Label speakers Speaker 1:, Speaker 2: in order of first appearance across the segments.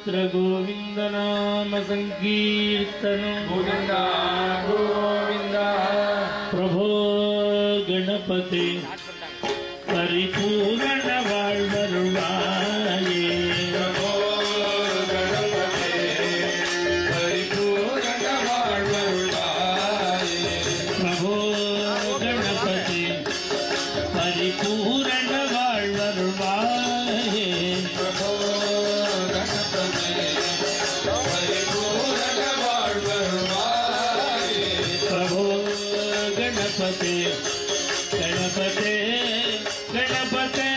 Speaker 1: सर्वत्र गोविंद नाम संकीर्तनं
Speaker 2: गोविंद गोविंद
Speaker 1: प्रभो गणपते परिपूर्ण வாழ்வருள்வாயே
Speaker 2: प्रभो गणपते परिपूर्ण வாழ்வருள்வாये
Speaker 1: प्रभो गणपते परिपूर्ण வாழ்வருள்வாயே
Speaker 2: प्रभो गणपते परिपूर्ण வாழ்வருள்वाये
Speaker 1: प्रभो गणपते गणपते गणपते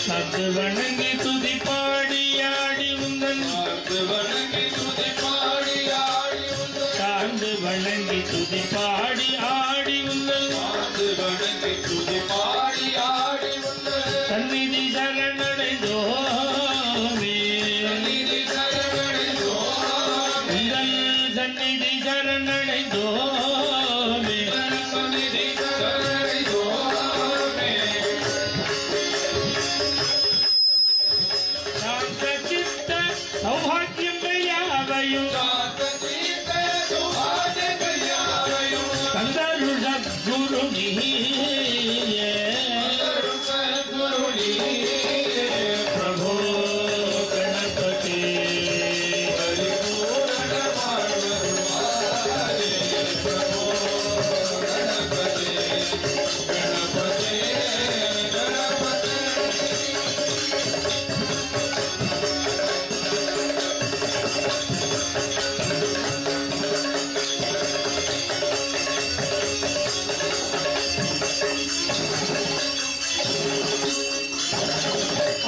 Speaker 1: சத்து வணங்கி துதி பாடி ஆடி உந்தன்
Speaker 2: வணங்கி துதி பாடி ஆடி உந்தன்
Speaker 1: சார்ந்து வணங்கி துதி பாடி ஆடி உந்தன்
Speaker 2: வணங்கி துதி பாடி ஆடி உந்தன்
Speaker 1: சந்நிதி சரணடைந்தோமே
Speaker 2: சந்நிதி சரணடைந்தோமே
Speaker 1: உந்தன் சந்நிதி சரணடைந்தோமே
Speaker 2: சந்நிதி சரணடைந்தோமே
Speaker 1: சாந்த சித்த சௌபாகியங்கள் யாவையும் தந்தருள் சத்குரு நீயே प्रभो गणपते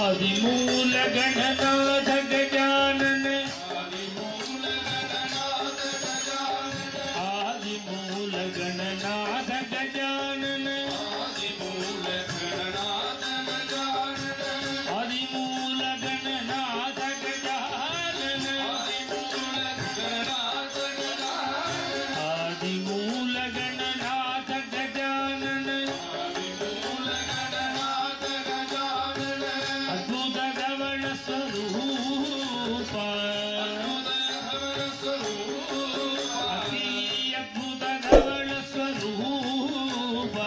Speaker 1: आदिमूल गणनाथ गजानन आदिमूल गणनाथ गजानन आदिमूल गणनाथ गजानन आदिमूल गणनाथ गजानन अद्भुत गवण स्वरूप अति अद्भुत गवण स्वरूप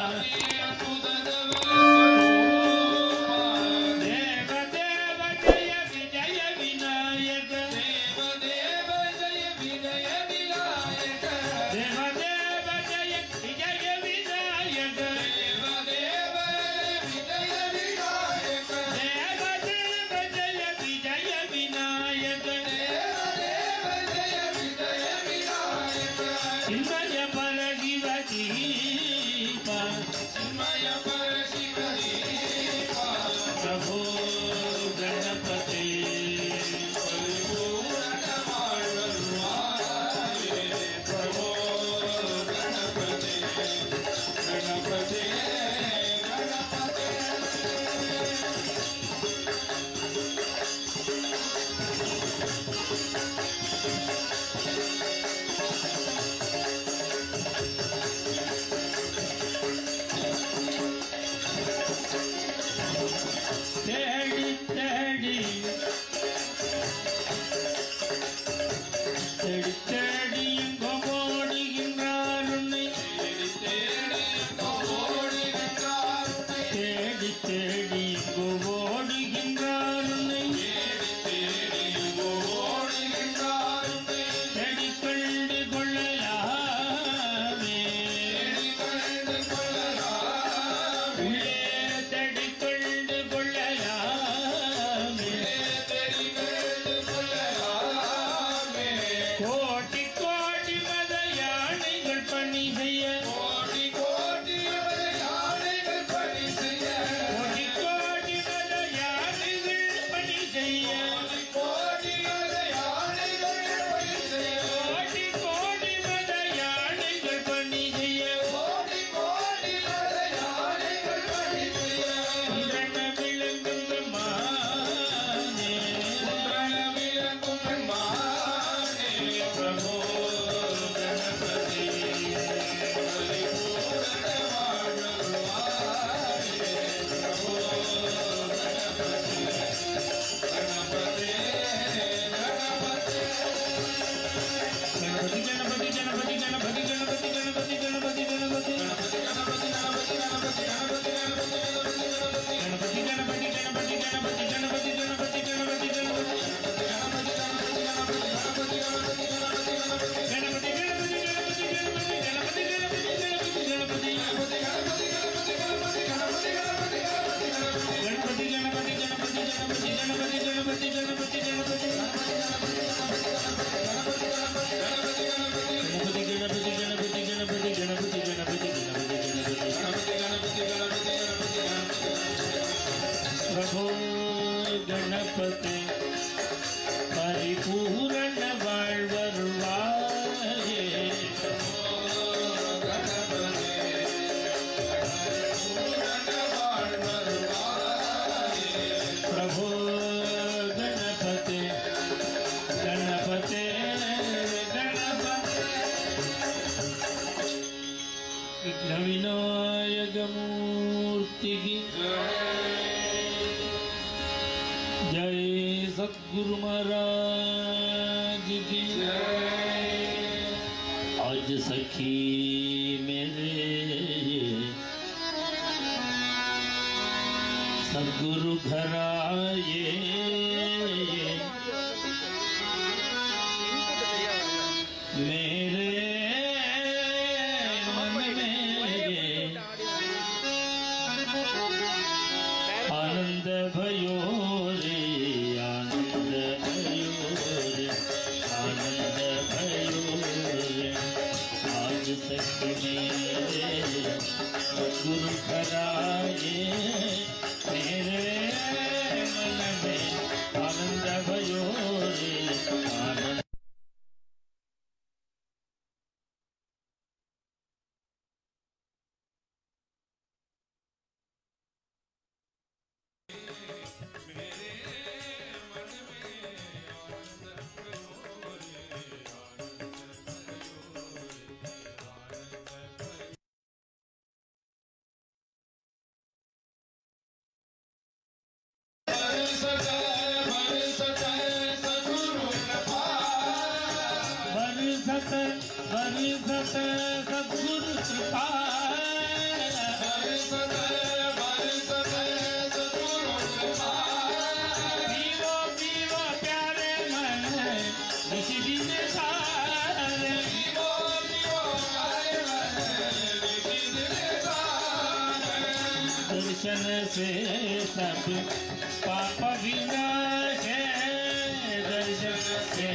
Speaker 1: विघ्न विनायक मूर्ति की जय, सद्गुरु महाराज की आज सखी मेरे सद्गुरु घर आए, मेरे मन में आनंद भयो रे, आनंद भयो रे, आनंद भयो रे। आज सखी मेरे गुरु घर आए, मेरे मन में आनंद भयो रे, आनंद। सद्गुरु कृपा पीवो पीवो प्यारे मन ऋषि दिन सारे, दर्शन से सब पाप विनाश है, दर्शन से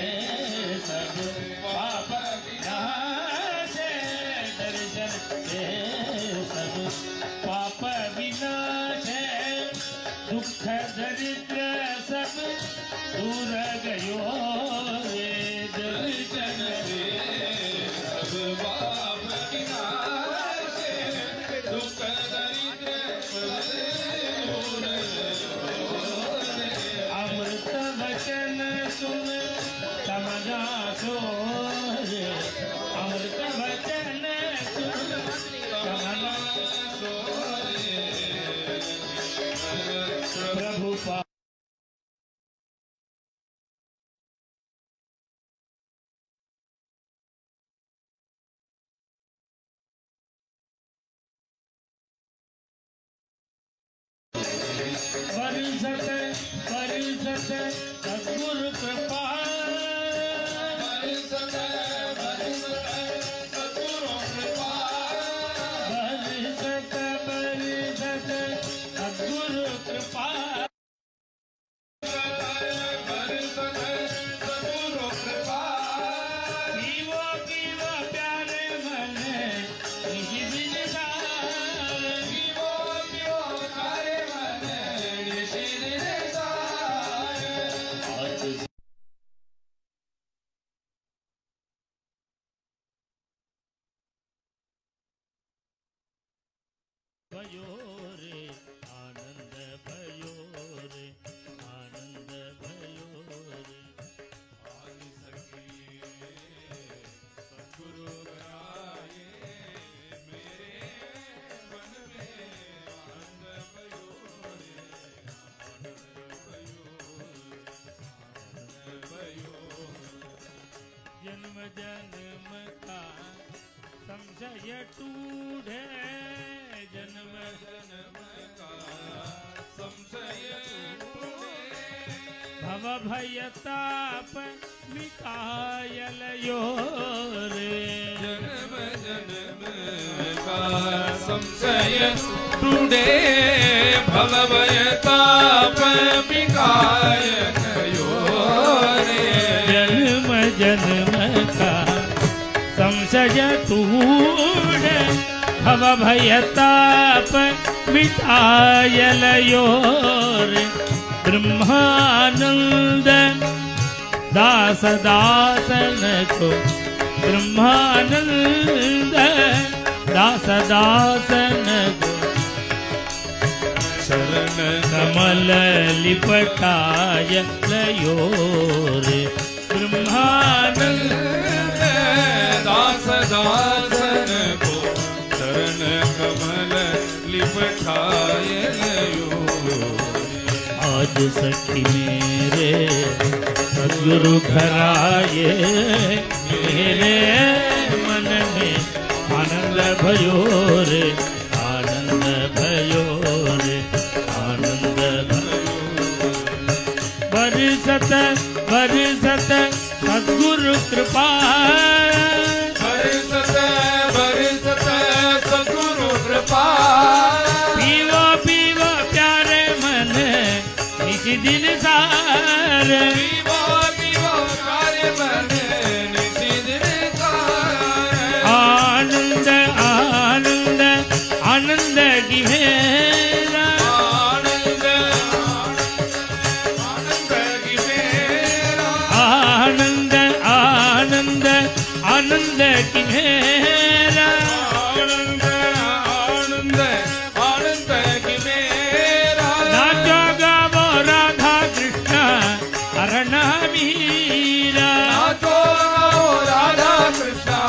Speaker 1: सब पाप विनाश है, दर्शन से सब पाप विनाश है, दुख दरिद्र सब दूर गयो रे, दर्शन से सब पाप विनाश है, दुख दरिद्र सब दूर गयो रे। अमृत वचन सुन समझा सोर, अमृत वचन सुन समझा सोर, प्रभु पा बरसत बरसत सद्गुरु कृपा, बरसत बरसत सद्गुरु कृपा, बरसत बरसत सद्गुरु कृपा, बरसत सद्गुरु कृपा। पीवो पीवो प्यारे मन ऋषि दिन सारे, पीवो पीवो प्यारे मन ऋषि दिन सारे। आज भयो रे, आनंद भयो रे, आनंद भयो रे। आज सखी सद्गुरु आए, मेरे मन में आनंद भयो रे, आनंद भयो रे, आनंद भयो। जन्म जन्म का संशय टूटे, जन्म जन्म का संशय टूटे, भव भय ताप मिटायलयो रे, जन्म जन्म का संशय टूटे, भव भय ताप मिटायलयो रे, जन्म जन्म का संशय टूटे, भव भय ताप मिटायलयो रे। ब्रह्मानंद दास दासन को, ब्रह्मानंद दास दासन को, शरण कमल लिपटाय लयो रे। ब्रह्मानंद दास दासन को शरण
Speaker 2: बैठाए लयो
Speaker 1: आज सखी मेरे सद्गुरु खराये मेरे मन में आनंद भयो रे आनंद भयो रे आनंद भयो बरसत बरसत सद्गुरु कृपा
Speaker 2: बरसत बरसत सद्गुरु कृपा
Speaker 1: पीवो पीवो प्यारे मन निज दिन सार
Speaker 2: पीवो पीवो प्यारे मन निज दिन सार
Speaker 1: आनंद आनंद आनंद की मेरा
Speaker 2: आनंद आनंद की मेरा
Speaker 1: आनंद आनंद आनंद की मेरा
Speaker 2: आनंद आनंद आनंद की मेरा
Speaker 1: नाचो गावो राधा कृष्ण अरणा मीरा
Speaker 2: नाचो राधा कृष्ण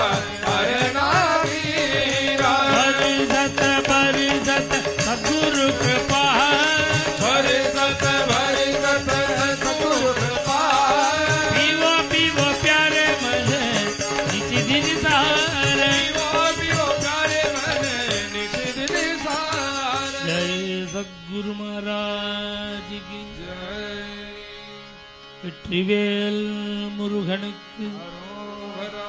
Speaker 2: हरना मीरा
Speaker 1: बरसत बरसत सद्गुरु कृपा
Speaker 2: बरसत बरसत सद्गुरु कृपा
Speaker 1: पीवो पीवो प्यारे मन निज दिन सार
Speaker 2: पीवो पीवो प्यारे मन निज दिन सार
Speaker 1: जय सद्गुरु महाराज की
Speaker 2: जय
Speaker 1: வெற்றிவேல் முருகனுக்கு
Speaker 2: हरोहरा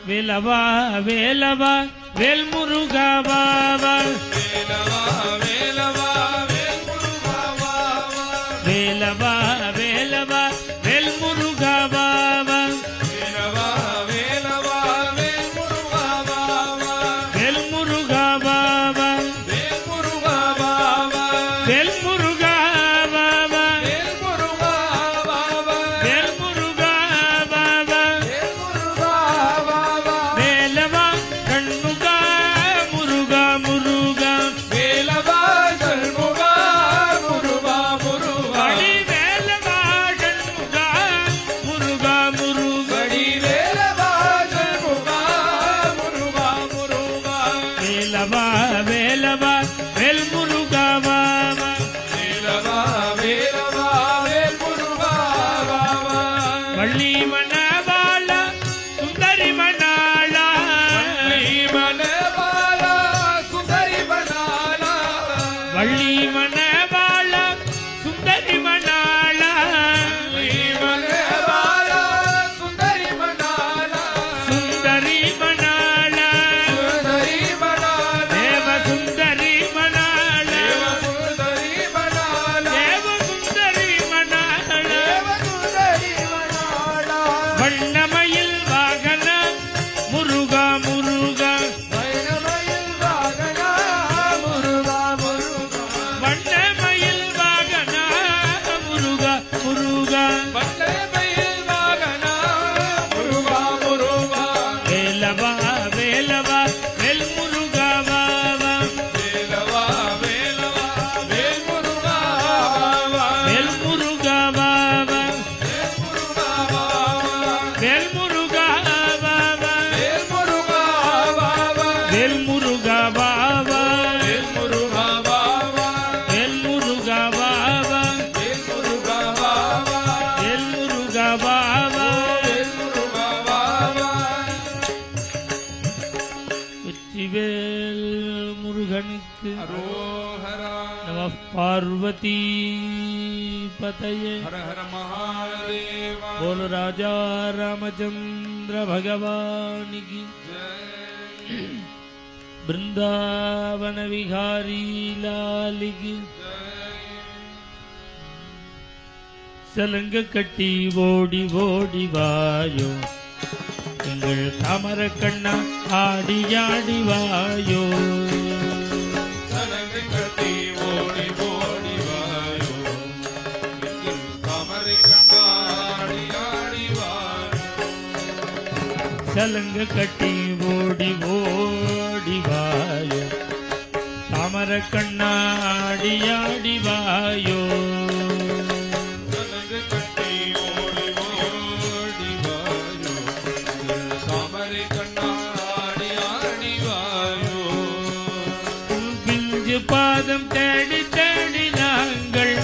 Speaker 1: வேலவா வேலவா வேல் முருகா பாவா
Speaker 2: வேலவா வேலவா வேல் முருகா வாவா
Speaker 1: வேலவா வேலவா வேல் முருகா பாவா
Speaker 2: வேலவா வேலவா வேல் முருகா வாவா
Speaker 1: வேல் முருகா பாவா
Speaker 2: வேல் முருகா வாவா
Speaker 1: வேல் முருகா பாவா
Speaker 2: வேல் முருகா வாவா
Speaker 1: வேல் முருகா பாவா
Speaker 2: வேல் முருகா வாவா
Speaker 1: வேலவா கண்முகா முருகா முருகா
Speaker 2: வேலவா சண்முகா முருகா முருகா
Speaker 1: அடி வேலவா கண்முகா முருகா முருகா
Speaker 2: கடி வேலவா சண்முகா முருகா முருகா
Speaker 1: வேலவா வேலவா வேல் முருகா பாவா
Speaker 2: வேலவா வேலவா வேல் முருகா வாவா
Speaker 1: வள்ளி மணவாளா சுந்தரி மணாளா
Speaker 2: மனவாளா சுந்தரி மணாளா
Speaker 1: வள்ளி மணவாளா சுந்தரி மணாளா
Speaker 2: மனவாளா சுந்தரி மணாளா
Speaker 1: சுந்தரி மணாளா
Speaker 2: சுந்தரி மணாளா
Speaker 1: தேவ சுந்தரி மணாளா
Speaker 2: சுந்தரி மணாளா
Speaker 1: தேவ சுந்தரி மணாளா
Speaker 2: சுந்தரி மணாளா
Speaker 1: வண்ணமயில் வாகன முருகா முருகா
Speaker 2: வைரமயில் வாகனா முருகா முருகா
Speaker 1: வண்ணமயில் வாகன முருகா முருகா
Speaker 2: வல்லமையில் வாகனா முருகா முருகா
Speaker 1: வேலவா வேலவா வேல் முருகா வாவா
Speaker 2: வேலவா வேலவா வேல் முருகா வாவா
Speaker 1: வேல் முருகா வாவா
Speaker 2: வேல் முருகா வாவா
Speaker 1: வேல் முருகா வாவா
Speaker 2: வேல் முருகா வாவா
Speaker 1: வேல் முருகா வாவா
Speaker 2: வேல் முருகா வாவா
Speaker 1: வேல் முருகா வாவா
Speaker 2: வேல் முருகா வாவா
Speaker 1: வேல் முருகா வாவா
Speaker 2: வேல் முருகா வாவா
Speaker 1: வெற்றிவேல் முருகனுக்கு
Speaker 2: அரோஹரா
Speaker 1: நம பார்வதி பதயே
Speaker 2: ஹர ஹர மகாதேவா
Speaker 1: बोल राजा रामचंद्र भगवान की
Speaker 2: ஜெய்
Speaker 1: वृंदावन विहारी लाल की
Speaker 2: ஜெய்
Speaker 1: சலங்க கட்டி ஓடி ஓடி வாயோ எங்கள் தாமர கண்ணா ஆடி ஆடி வாயோ
Speaker 2: சலங்கை கட்டி ஓடி ஓடி வாயோ எங்கள் தாமரை கண்ணாடி ஆடி வாயோ
Speaker 1: சலங்க கட்டி ஓடி ஓடி வாயோ தாமர கண்ணா ஆடி ஆடி வாயோ
Speaker 2: சலங்கை கட்டி ஓடி ஓடி வாயோ எங்கள் தாமரை கண்ணாடி ஆடி வாயோ
Speaker 1: பிஞ்சு பாதம் தேடி தேடி நாங்கள்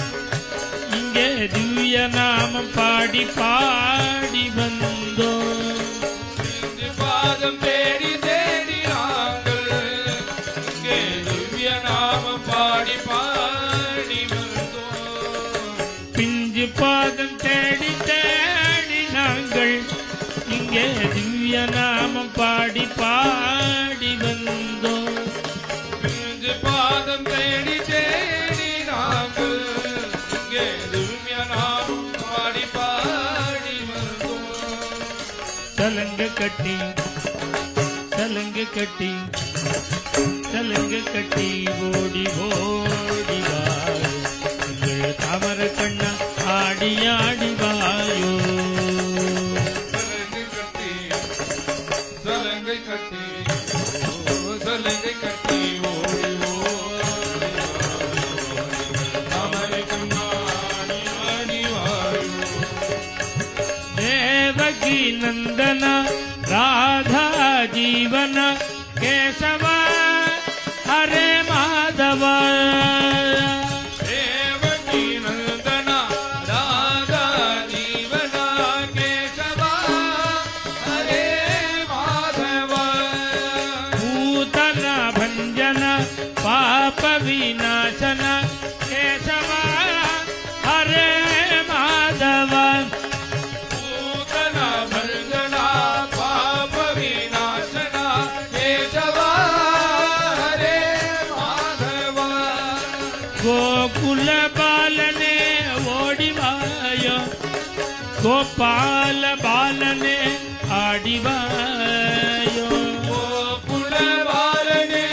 Speaker 1: இங்கே திவ்ய நாமம் பாடி பாடி வந்தோம்.
Speaker 2: பிஞ்சு பாதம் தேடி தேடி நாங்கள் இங்கே திவ்ய நாமம் பாடி பாடி வந்தோம்.
Speaker 1: பிஞ்சு பாதம் தேடி தேடி நாங்கள் இங்கே திவ்ய நாமம் பாடி பாடி வந்தோம்.
Speaker 2: பிஞ்சு பாதம் தேடி தேடி நாங்கள் இங்கே திவ்ய நாமம் பாடி பாடி வந்தோம்.
Speaker 1: சலங்கு கட்டி சலங்கு கட்டி சலங்கு கட்டி ஓடி ஓடி வாயோ எங்கள் தாமர கண்ணா ஆடி ஆடி வாயோ.
Speaker 2: சலங்கை கட்டி சலங்கை கட்டி ஓடி ஓடி தாமரை கண்ணாடி ஆடி வாயோ.
Speaker 1: தேவகி நந்தன ராதா ஜீவன கேசவ ஹரே மாதவ.
Speaker 2: தேவகி நந்தன ராதா ஜீவன கேசவ ஹரே மாதவ.
Speaker 1: பூதன ಭಂಜನ ಪಾಪ ವಿನಾಶನ ಕೇಶವ ಹರೇ ಮಾಧವ.
Speaker 2: பூதன ಭಂಜನ ಪಾಪ ವಿನಾಶನ ಕೇಶವ ಹರೇ ಮಾಧವ.
Speaker 1: ಗೋಕುಲ ಬಾಲನೆ ಓಡಿವಾಯೋ ಗೋಪಾಲ ಬಾಲನೆ ಆಡಿವಾಯೋ.
Speaker 2: ಗೋಕುಲ ಬಾಲನೆ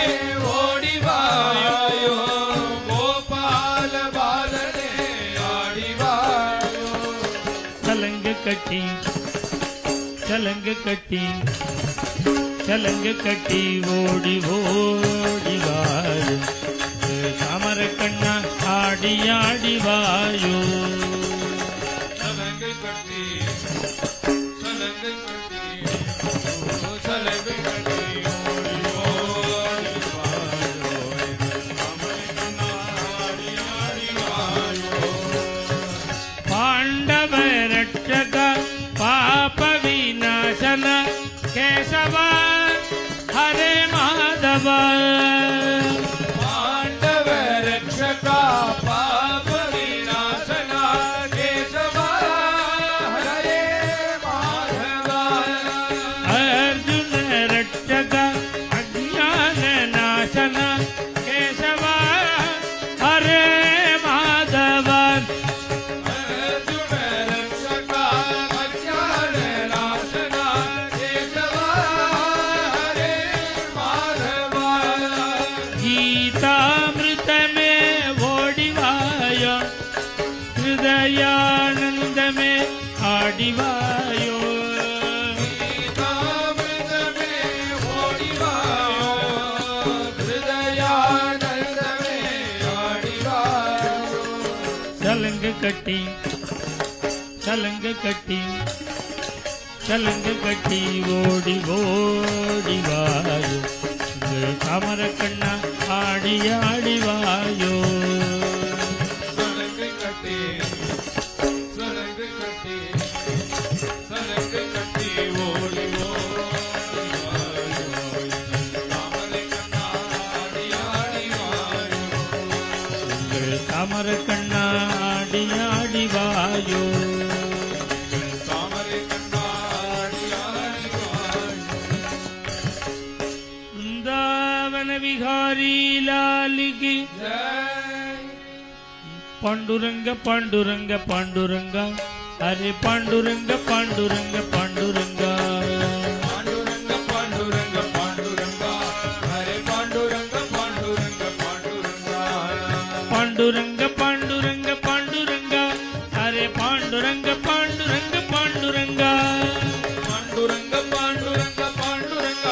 Speaker 2: ಓಡಿವಾಯೋ ಗೋಪಾಲ ಬಾಲನೆ ಆಡಿವಾಯೋ.
Speaker 1: சலங்கு கட்டி சலங்கு கட்டி சலங்கு கட்டி ஓடி ஓடி வாயோ தாமர கண்ணா ஆடி ஆடி வாயோ.
Speaker 2: சலங்கை கட்டி சலங்கை கட்டி சலங்கை கட்டி ஓடி ஓடி வாயோ தாமரை கண்ணா ஆடி ஆடி வாயோ.
Speaker 1: ಪಾಂಡವ ರಕ್ಷಕ ಪಾಪ ವಿನಾಶನ ಕೇಶವ ಹರೇ ಮಾಧವ.
Speaker 2: ಪಾಂಡವ ರಕ್ಷಕ ಪಾಪ ವಿನಾಶನ ಕೇಶವ ಹರೇ ಮಾಧವ.
Speaker 1: ಅರ್ಜುನ ರಕ್ಷಕ ಅಜ್ಞಾನ ನಾಶನ ಕೇಶವ ಹರೇ ಮಾಧವ.
Speaker 2: ಅರ್ಜುನ ರಕ್ಷಕ ಅಜ್ಞಾನ ನಾಶನ ಕೇಶವ ಹರೇ ಮಾಧವ.
Speaker 1: ಗೀತಾಮೃತ ಮೇ ಓಡಿವಾಯೋ ಹೃದಯಾನಂದ ಮೇ ಆಡಿವಾಯೋ.
Speaker 2: ಗೀತಾಮೃತ ಮೇ ಓಡಿವಾಯೋ ಹೃದಯಾನಂದ ಮೇ ಆಡಿವಾಯೋ.
Speaker 1: சலங்கு கட்டி சலங்கு கட்டி சலங்கு கட்டி ஓடி ஓடி வாயோ எங்கள் தாமர கண்ணா ஆடி ஆடி வாயோ.
Speaker 2: சலங்கை கட்டி சலங்கை கட்டி சலங்கை கட்டி ஓடி ஓடி வாயோ தாமரை கண்ணா ஆடி ஆடி வாயோ.
Speaker 1: எங்கள் தாமர கண்ணா ஆடி ஆடி வாயோ.
Speaker 2: தாமரை கண்ணா ஆடி ஆடி வாயோ.
Speaker 1: वृंदावन विहारी लाल की
Speaker 2: जय
Speaker 1: पांडुरंग पांडुरंग पांडुरंग हरे पांडुरंग पांडुरंग पांडुरंग.
Speaker 2: पांडुरंग पांडुरंग पांडुरंग हरे पांडुरंग पांडुरंग पांडुरंग.
Speaker 1: पांडुरंग पांडुरंग पांडुरंग हरे पांडुरंग पांडुरंग पांडुरंग.
Speaker 2: पांडुरंग पांडुरंग पांडुरंग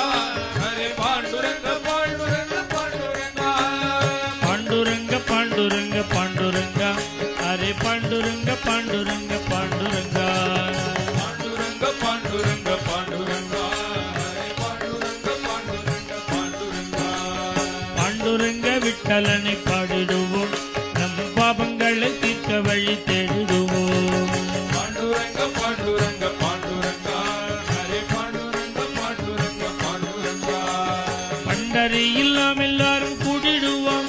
Speaker 2: हरे पांडुरंग पांडुरंग पांडुरंग.
Speaker 1: पांडुरंग पांडुरंग पांडुरंग हरे पांडुरंग पांडुरंग पांडुरंग.
Speaker 2: पांडुरंग पांडुरंग पांडुरंग हरे पांडुरंग पांडुरंग पांडुरंग.
Speaker 1: पांडुरंग विठ्ठल விட்டலனை பாடிடுவோம், நம் பாபங்களை தீர்க்க வழி தேடிடுவோம்.
Speaker 2: பாண்டுரங்க பாண்டுரங்க பாண்டுரங்கா ஹரே பாண்டுரங்க பாண்டுரங்க பாண்டுரங்கா.
Speaker 1: பண்டரியில் நாம் எல்லாரும் கூடிடுவோம்,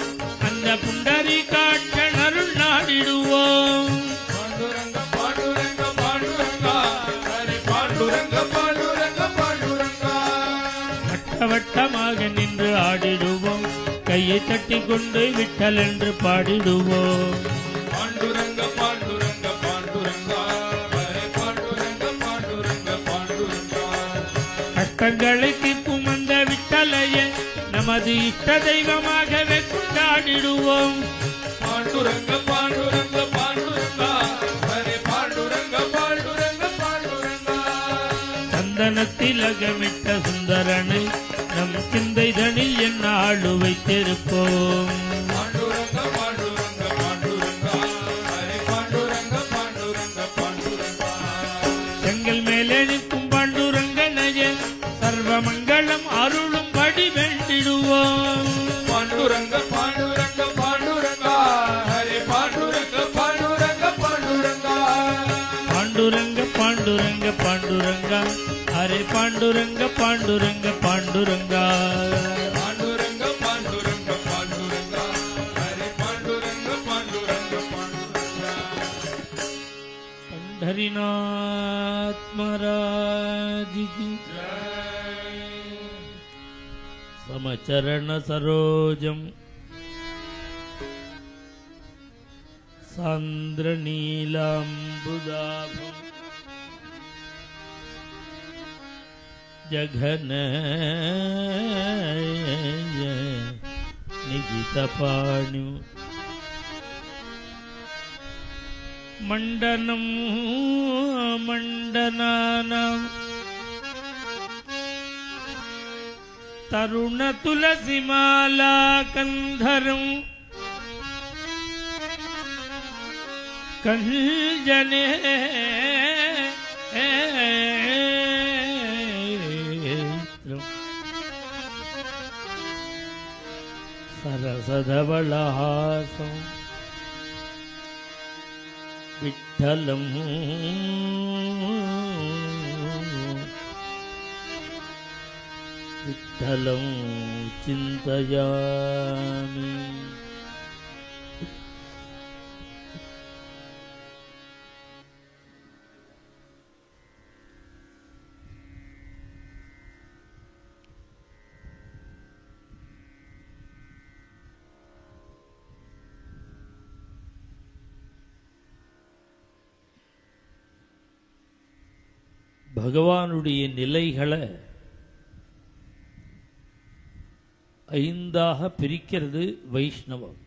Speaker 1: அந்த புண்டரி காட்ட அருள் நாடிடுவோம்.
Speaker 2: பாண்டுரங்க பாண்டுரங்க பாண்டுரங்கா ஹரே பாண்டுரங்க பாண்டுரங்க பாண்டுரங்கா.
Speaker 1: வட்ட வட்டமாக நின்று ஆடிடுவோம், கையை தட்டி கொண்டு விட்டல் என்று பாடிடுவோம்.
Speaker 2: பாண்டுரங்க பாண்டுரங்க பாண்டுரங்கா ஹரே பாண்டுரங்க பாண்டுரங்க பாண்டுரங்கா.
Speaker 1: கஷ்டங்களை தீர்க்கும் அந்த விட்டலையே நமது இஷ்ட தெய்வமாகவே கொண்டாடிடுவோம்.
Speaker 2: பாண்டுரங்க பாண்டுரங்க பாண்டுரங்கா ஹரே பாண்டுரங்க பாண்டுரங்க பாண்டுரங்கா.
Speaker 1: சந்தனத்தில் அகமிட்ட சுந்தரனை நம் சிந்தைதனில் என்னாளு வைத்திருப்போம்.
Speaker 2: பாண்டுரங்க பாண்டுரங்க பாண்டுரங்கா ஹரே பாண்டுரங்க பாண்டுரங்க பாண்டுரங்கா.
Speaker 1: செங்கல் மேலே நிற்கும் பாண்டுரங்கனையே சர்வமங்கலம் அருளும் படி வேண்டிடுவோம்.
Speaker 2: பாண்டுரங்க பாண்டுரங்க பாண்டுரங்கா ஹரே பாண்டுரங்க பாண்டுரங்க பாண்டுரங்கா.
Speaker 1: பாண்டுரங்க பாண்டுரங்க பாண்டுரங்கா ஹரே பாண்டுரங்க பாண்டுரங்க பாண்டுரங்கா.
Speaker 2: பாண்டுரங்க பாண்டுரங்க பாண்டுரங்கா ஹரே பாண்டுரங்க பாண்டுரங்க பாண்டுரங்கா.
Speaker 1: पंढरीनाथ महाराज की समचरण सरोजम सांद्र नीलांबुदाभम जघन निगितपाणु मंडनम मंडनानां तरुण तुलसीमाला कंधरं कंजने सरसधवलहासं विठ्ठलं विठ्ठलं चिन्तयामि. பகவானுடைய நிலைகளை ஐந்தாக பிரிக்கிறது வைஷ்ணவம்.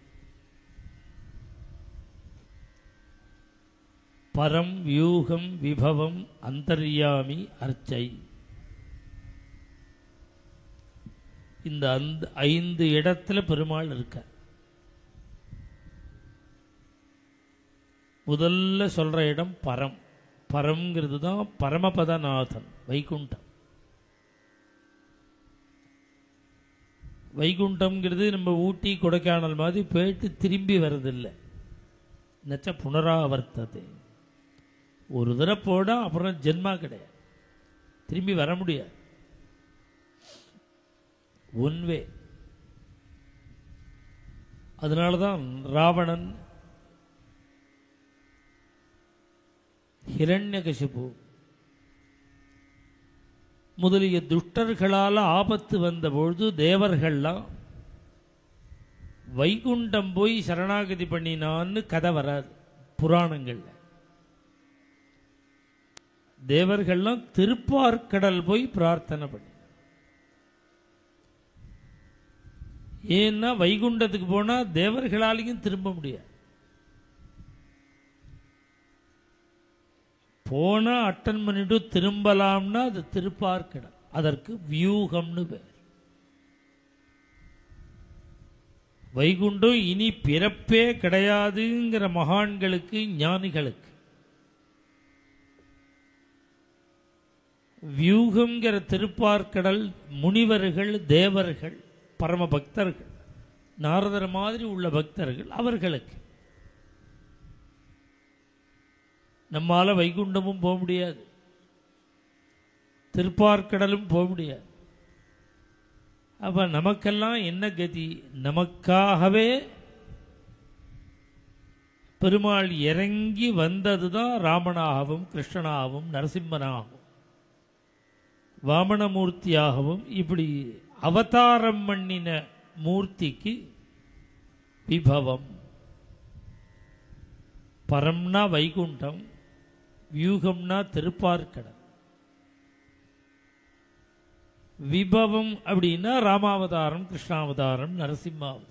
Speaker 1: பரம், வியூகம், விபவம், அந்தர்யாமி, அர்ச்சை. இந்த 5 இடத்துல பெருமாள் இருக்க. முதல்ல சொல்ற இடம் பரம். பரம்ங்கிறது தான் பரமபதநாதன், வைகுண்டம். வைகுண்டம்ங்கிறது நம்ம ஊட்டி கொடைக்கானல் மாதிரி போயிட்டு திரும்பி வர்றதில்லை. நச்ச புனராவர்த்தது. ஒரு தடவை போனால் அப்புறம் ஜென்மா கிடையாது, திரும்பி வர முடியாது. ஒன்வே. அதனால தான் ராவணன், ஹிரண்யகசிபு முதலிய துஷ்டர்களால் ஆபத்து வந்தபொழுது தேவர்கள்லாம் வைகுண்டம் போய் சரணாகதி பண்ணினான்னு கதை வராது புராணங்கள்ல. தேவர்கள்லாம் திருப்பார்க்கடல் போய் பிரார்த்தனை பண்ணி. ஏன்னா வைகுண்டத்துக்கு போனா தேவர்களாலையும் திரும்ப முடியாது. போனா அட்டன் பண்ணிட்டு திரும்பலாம்னா அது திருப்பார்க்கடல். அதற்கு வியூகம்னு பேர். வைகுண்டம் இனி பிறப்பே கிடையாதுங்கிற மகான்களுக்கு, ஞானிகளுக்கு வியூகம்ங்கிற திருப்பார்க்கடல் முனிவர்கள், தேவர்கள், பரம பக்தர்கள் நாரதர் மாதிரி உள்ள பக்தர்கள் அவர்களுக்கு. நம்மால வைகுண்டமும் போக முடியாது, திருப்பார்க்கடலும் போக முடியாது. அப்ப நமக்கெல்லாம் என்ன கதி? நமக்காகவே பெருமாள் இறங்கி வந்ததுதான் ராமனாகவும் கிருஷ்ணனாகவும் நரசிம்மனாகவும் வாமனமூர்த்தியாகவும் இப்படி அவதாரம் பண்ணின மூர்த்திக்கு விபவம். பரம்னா வைகுண்டம், வியூகம்னா திருப்பார்க்கடல், விபவம் அப்படின்னா ராமாவதாரம், கிருஷ்ணாவதாரம், நரசிம்மாவதாரம்.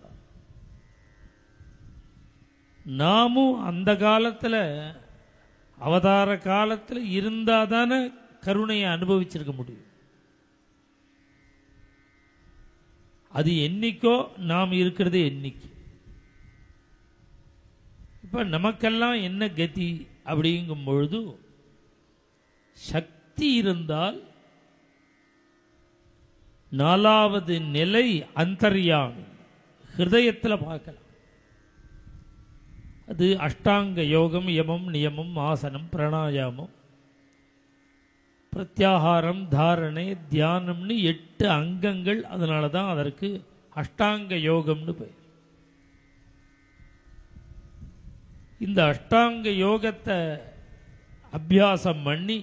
Speaker 1: நாமும் அந்த காலத்தில் அவதார காலத்தில் இருந்தாதானே கருணையை அனுபவிச்சிருக்க முடியும். அது என்னைக்கோ, நாம் இருக்கிறது என்னைக்கு. இப்ப நமக்கெல்லாம் என்ன கதி அப்படிங்கும் பொழுது, சக்தி இருந்தால் நாலாவது நிலை அந்தர்யாமி, ஹிருதயத்தில் பார்க்கலாம். அது அஷ்டாங்க யோகம், யமம், நியமம், ஆசனம், பிராணாயாமம், பிரத்யாகாரம், தாரணை, தியானம்னு 8 அங்கங்கள். அதனால தான் அதற்கு அஷ்டாங்க யோகம்னு பெயர். இந்த அஷ்டாங்க யோகத்தை அபியாசம் பண்ணி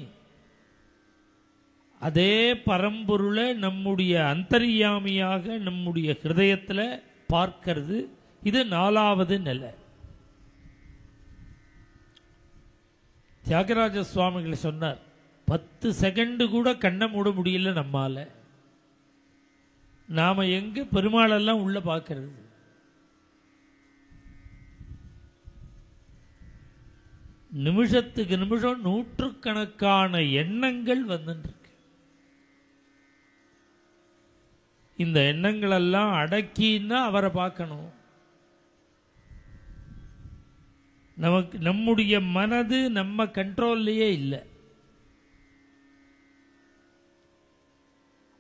Speaker 1: அதே பரம்பொருளை நம்முடைய அந்தர்யாமியாக நம்முடைய ஹிருதயத்தில் பார்க்கிறது. இது 4வது நிலை. தியாகராஜ சுவாமிகள் சொன்னார், 10 செகண்ட் கூட கண்ணை மூட முடியல நம்மால. நாம எங்க பெருமாளெல்லாம் உள்ள பார்க்கிறது? நிமிஷத்துக்கு நிமிஷம் நூற்றுக்கணக்கான எண்ணங்கள் வந்துருக்கு. இந்த எண்ணங்கள் எல்லாம் அடக்கின்னா அவரை பார்க்கணும். நமக்கு நம்முடைய மனது நம்ம கண்ட்ரோல்லையே இல்லை.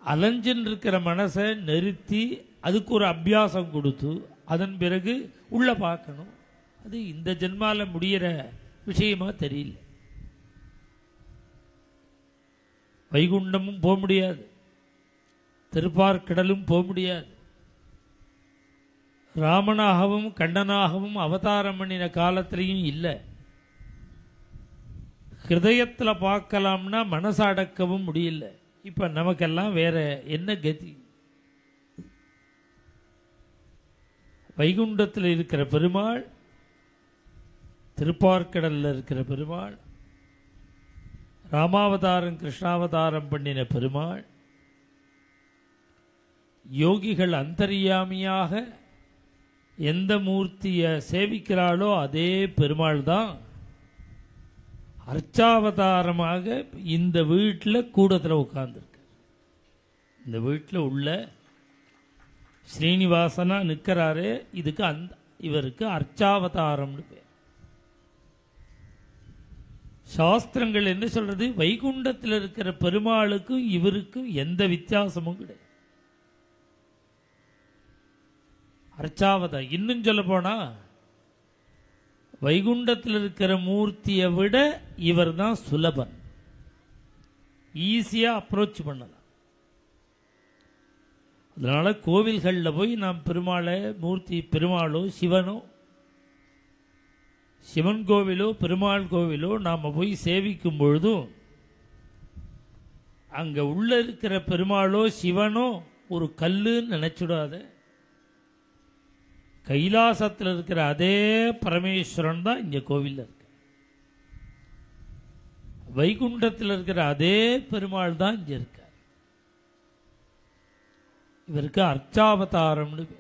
Speaker 1: அலைஞ்சின்னு இருக்கிற மனசை நிறுத்தி அதுக்கு ஒரு அபியாசம் கொடுத்து அதன் பிறகு உள்ள பார்க்கணும். அது இந்த ஜென்மால முடிகிற விஷயமா தெரியல. வைகுண்டமும் போக முடியாது, திருப்பார்க்கடலும் போக முடியாது. ராமனாகவும் கண்ணனாகவும் அவதாரம் பண்ணின காலத்திலையும் இல்லை. ஹிருதயத்தில் பார்க்கலாம்னா மனசு அடக்கவும் முடியல. இப்ப நமக்கெல்லாம் வேற என்ன கதி? வைகுண்டத்தில் இருக்கிற பெருமாள், திருப்பார்க்கடல்ல இருக்கிற பெருமாள், ராமாவதாரம் கிருஷ்ணாவதாரம் பண்ணின பெருமாள், யோகிகள் அந்தர்யாமியாக எந்த மூர்த்தியை சேவிக்கிறாளோ அதே பெருமாள் தான் அர்ச்சாவதாரமாக இந்த வீட்டில் கூடத்தில் உட்கார்ந்துருக்கு. இந்த வீட்டில் உள்ள ஸ்ரீனிவாசனா நிற்கிறாரு. இதுக்கு இவருக்கு அர்ச்சாவதாரம்னு பேர். சாஸ்திரங்கள் என்ன சொல்றது? வைகுண்டத்தில் இருக்கிற பெருமாளுக்கும் இவருக்கும் எந்த வித்தியாசமும் கிடையாது. அர்ச்சாவதா. இன்னும் சொல்ல போனா வைகுண்டத்தில் இருக்கிற மூர்த்தியை விட இவர் தான் சுலபன். ஈஸியா அப்ரோச் பண்ணலாம். அதனால கோவில்களில் போய் நாம் பெருமாளை மூர்த்தி, பெருமாளோ சிவனோ, சிவன் கோவிலோ பெருமாள் கோவிலோ நாம போய் சேவிக்கும் பொழுதும் அங்க உள்ள இருக்கிற பெருமாளோ சிவனோ ஒரு கல்லுன்னு நினைச்சுடாத. கைலாசத்தில் இருக்கிற அதே பரமேஸ்வரன் தான் இங்க கோவில் இருக்கு. வைகுண்டத்தில் இருக்கிற அதே பெருமாள் தான் இங்க இருக்கார். இவருக்கு அர்ச்சாவதாரம்னு பேர்.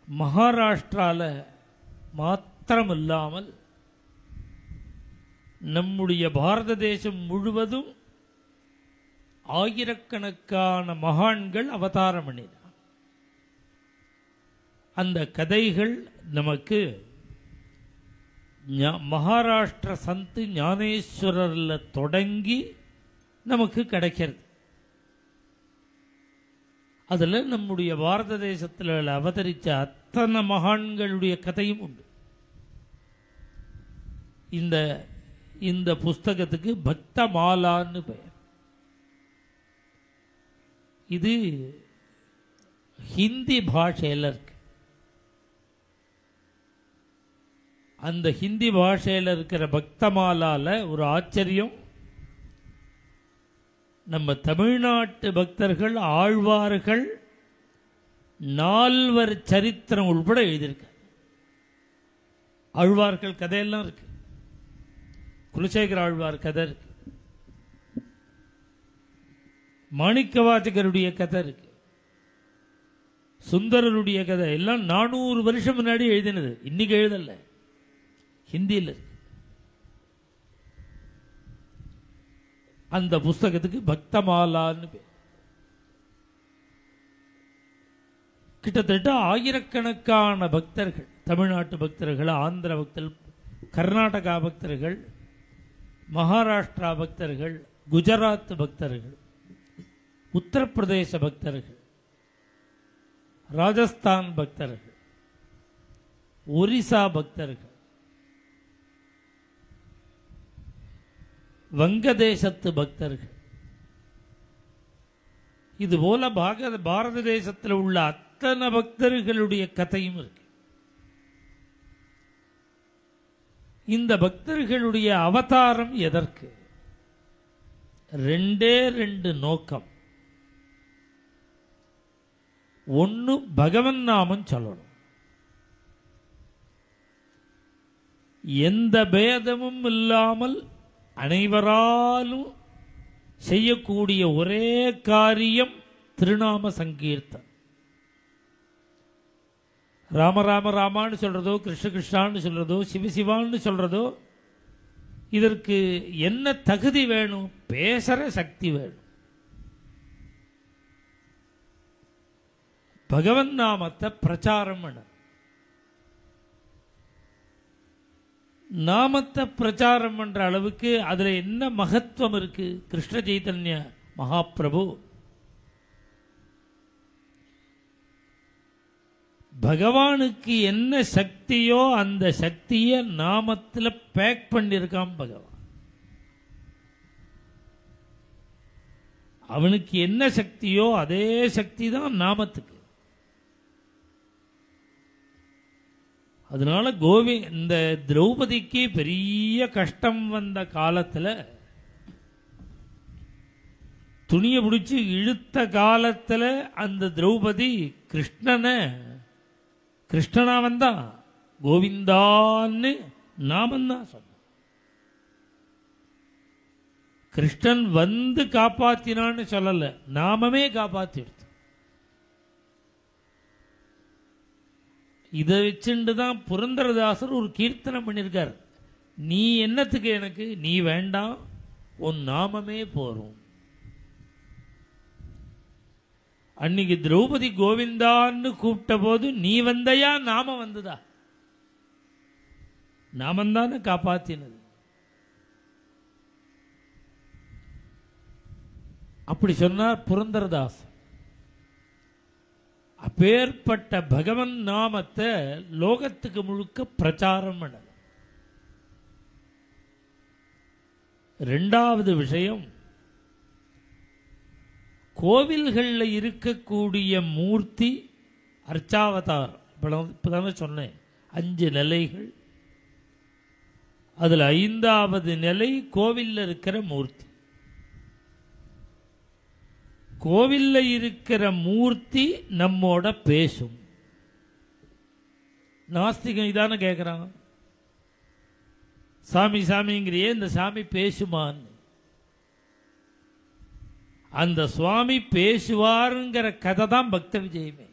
Speaker 1: மகாராஷ்டிரால மாத்திரம் இல்லாமல் நம்முடைய பாரத தேசம் முழுவதும் ஆயிரக்கணக்கான மகான்கள் அவதாரம் பண்ணினார். அந்த கதைகள் நமக்கு மகாராஷ்டிர சந்து ஞானேஸ்வரர்ல தொடங்கி நமக்கு கிடைக்கிறது. அதில் நம்முடைய பாரத தேசத்தில் அவதரித்த அத்தனை மகான்களுடைய கதையும் உண்டு. இந்த இந்த புஸ்தகத்துக்கு பக்த மாலான்னு பெயர். இது ஹிந்தி பாஷையில் இருக்கு. அந்த ஹிந்தி பாஷையில் இருக்கிற பக்தமாலால ஒரு ஆச்சரியம், நம்ம தமிழ்நாட்டு பக்தர்கள் ஆழ்வார்கள் 4 சரித்திரம் உள்பட எழுதியிருக்க. ஆழ்வார்கள் கதையெல்லாம் இருக்கு. குலசேகர ஆழ்வார் கதை இருக்கு, மாணிக்கவாசகருடைய கதை இருக்கு, சுந்தரருடைய கதை எல்லாம் 400 வருஷம் முன்னாடி எழுதினது, இன்னைக்கு எழுதல, ஹிந்தியில் இருக்கு. அந்த புஸ்தகத்துக்கு பக்தமாலான்னு பேர். கிட்டத்தட்ட ஆயிரக்கணக்கான பக்தர்கள், தமிழ்நாட்டு பக்தர்கள், ஆந்திர பக்தர்கள், கர்நாடகா பக்தர்கள், மகாராஷ்டிரா பக்தர்கள், குஜராத் பக்தர்கள், உத்தரப்பிரதேச பக்தர்கள், ராஜஸ்தான் பக்தர்கள், ஒரிசா பக்தர்கள், வங்கதேசத்து பக்தர்கள், இதுபோல பாரத தேசத்தில் உள்ள அத்தனை பக்தர்களுடைய கதையும் இருக்கு. இந்த பக்தர்களுடைய அவதாரம் எதற்கு? 2 நோக்கம். ஒன்று, பகவன் நாமம் சொல்லணும். எந்த பேதமும் இல்லாமல் அனைவராலும் செய்யக்கூடிய ஒரே காரியம் திருநாம சங்கீர்த்தன். ராம ராம ராமான்னு சொல்றதோ, கிருஷ்ண கிருஷ்ணான்னு சொல்றதோ, சிவசிவான்னு சொல்றதோ, இதற்கு என்ன தகுதி வேணும்? பேசுற சக்தி வேணும். பகவன் நாமத்தை பிரச்சாரம் பண்ண, நாமத்தை பிரச்சாரம் பண்ற அளவுக்கு அதுல என்ன மகத்துவம் இருக்கு? கிருஷ்ண சைதன்ய மகாபிரபு பகவானுக்கு என்ன சக்தியோ அந்த சக்தியை நாமத்தில் பேக் பண்ணியிருக்கான் பகவான். அவனுக்கு என்ன சக்தியோ அதே சக்தி தான் நாமத்துக்கு. அதனால இந்த திரௌபதிக்கு பெரிய கஷ்டம் வந்த காலத்தில், துணியை பிடிச்சி இழுத்த காலத்தில் அந்த திரௌபதி கிருஷ்ணனா வந்தா கோவிந்தான்னு நாமந்தான் சொன்ன. கிருஷ்ணன் வந்து காப்பாத்தினான்னு சொல்லல, நாமமே காப்பாத்திடுது. இதை வச்சுட்டு தான் புரந்தரதாசர் ஒரு கீர்த்தனம் பண்ணியிருக்கார். நீ என்னத்துக்கு எனக்கு, நீ வேண்டாம், உன் நாமமே போரும். அன்னைக்கு திரௌபதி கோவிந்தான்னு கூப்பிட்ட போது நீ வந்தையா, நாம வந்ததா? நாமந்தான காப்பாத்தினது. அப்படி சொன்னார் புரந்தரதாசர். அப்பேற்பட்ட பகவன் நாமத்தை லோகத்துக்கு முழுக்க பிரச்சாரம் பண்ண. 2வது விஷயம், கோவில்களில் இருக்கக்கூடிய மூர்த்தி அர்ச்சாவதார். இப்பதானே சொன்னேன், 5 நிலைகள். அதில் 5வது நிலை கோவிலில் இருக்கிற மூர்த்தி. கோவிலில் இருக்கிற மூர்த்தி நம்மோட பேசும். நாஸ்திகம் இதான கேட்குறாங்க, சாமி சாமிங்கிறியே, இந்த சாமி பேசுமான்னு. அந்த சுவாமி பேசுவாருங்கிற கதை தான் பக்த விஜயமே.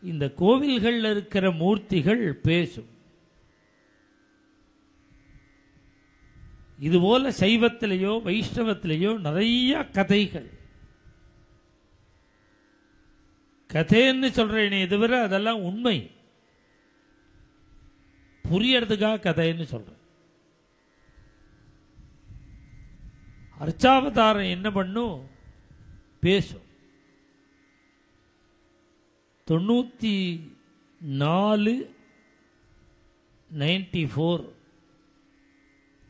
Speaker 1: இந்த கோவில்களில் இருக்கிற மூர்த்திகள் பேசும். இதுபோல சைவத்திலேயோ வைஷ்ணவத்திலேயோ நிறைய கதைகள், கதைன்னு சொல்றேனே தவிர அதெல்லாம் உண்மை, புரியறதுக்காக கதைன்னு சொல்றேன். அர்ச்சாவதாரம் என்ன பண்ணும்? பேசும். 94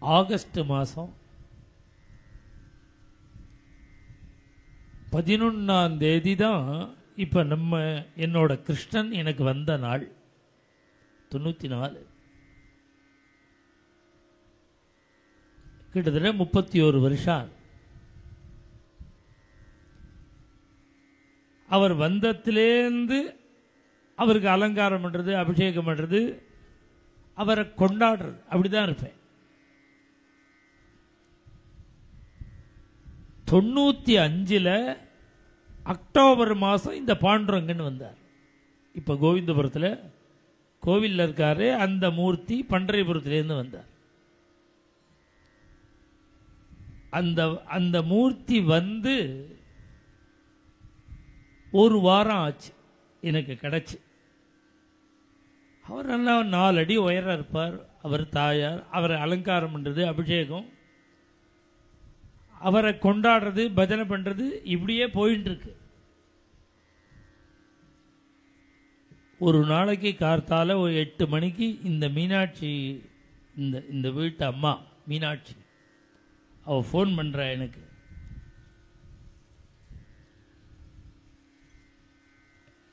Speaker 1: ஆகஸ்ட் மாதம் 11ஆம் தேதி தான் இப்போ என்னோட கிருஷ்ணன் எனக்கு வந்த நாள். 94 கிட்டத்தட்ட 31 வருஷம். அவர் வந்தத்திலேருந்து அவருக்கு அலங்காரம் பண்ணுறது, அபிஷேகம் பண்ணுறது, அவரை கொண்டாடுறது, அப்படிதான் இருப்பேன். 95 அக்டோபர் மாதம் இந்த பாண்டுரங்கன் வந்தார். இப்போ கோவிந்தபுரத்தில் கோவிலில் இருக்காரு. அந்த மூர்த்தி பண்டரிபுரத்திலேருந்து வந்தார். அந்த மூர்த்தி வந்து ஒரு வாரம் ஆச்சு எனக்கு கிடச்சி. அவர் நல்லா 4 அடி உயரம் இருப்பார். அவர் தாயார், அவரை அலங்காரம் பண்ணுறது, அபிஷேகம், அவரை கொண்டாடுறது, பஜனை பண்ணுறது, இப்படியே போயின்னு இருக்கு. ஒரு நாளைக்கு கார்த்தால ஒரு 8 மணிக்கு இந்த மீனாட்சி, இந்த வீட்டு அம்மா மீனாட்சி, அவள் ஃபோன் பண்ணுறா எனக்கு.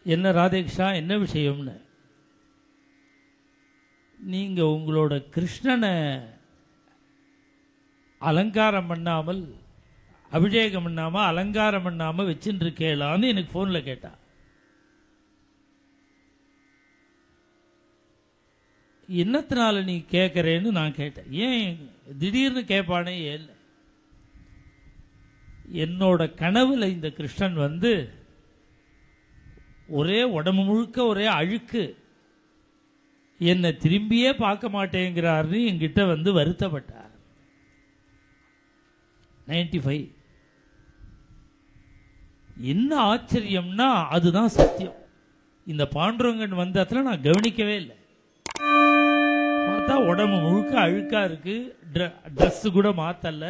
Speaker 1: என்ன ராதேகிருஷ்ணா, என்ன விஷயம்னு. நீங்கள் உங்களோட கிருஷ்ணனை அலங்காரம் பண்ணாமல், அபிஷேகம் பண்ணாமல், அலங்காரம் பண்ணாமல் வச்சுட்டு இருக்கேளான்னு எனக்கு ஃபோனில் கேட்டா. என்னத்தினால நீ கேட்குறேன்னு நான் கேட்டேன். ஏன் திடீர்னு கேட்பானே? ஏன் என்னோட கனவுல இந்த கிருஷ்ணன் வந்து ஒரே உடம்பு முழுக்க ஒரே அழுக்கு, என்னை திரும்பியே பார்க்க மாட்டேங்கிறாருன்னு என்கிட்ட வந்து வருத்தப்பட்டார். 95. என்ன ஆச்சரியம்னா அதுதான் சத்தியம். இந்த பாண்டுரங்கன் வந்ததுல நான் கவனிக்கவே இல்லை. பார்த்தா உடம்பு முழுக்க அழுக்கா இருக்கு, ட்ரெஸ் கூட மாத்தல.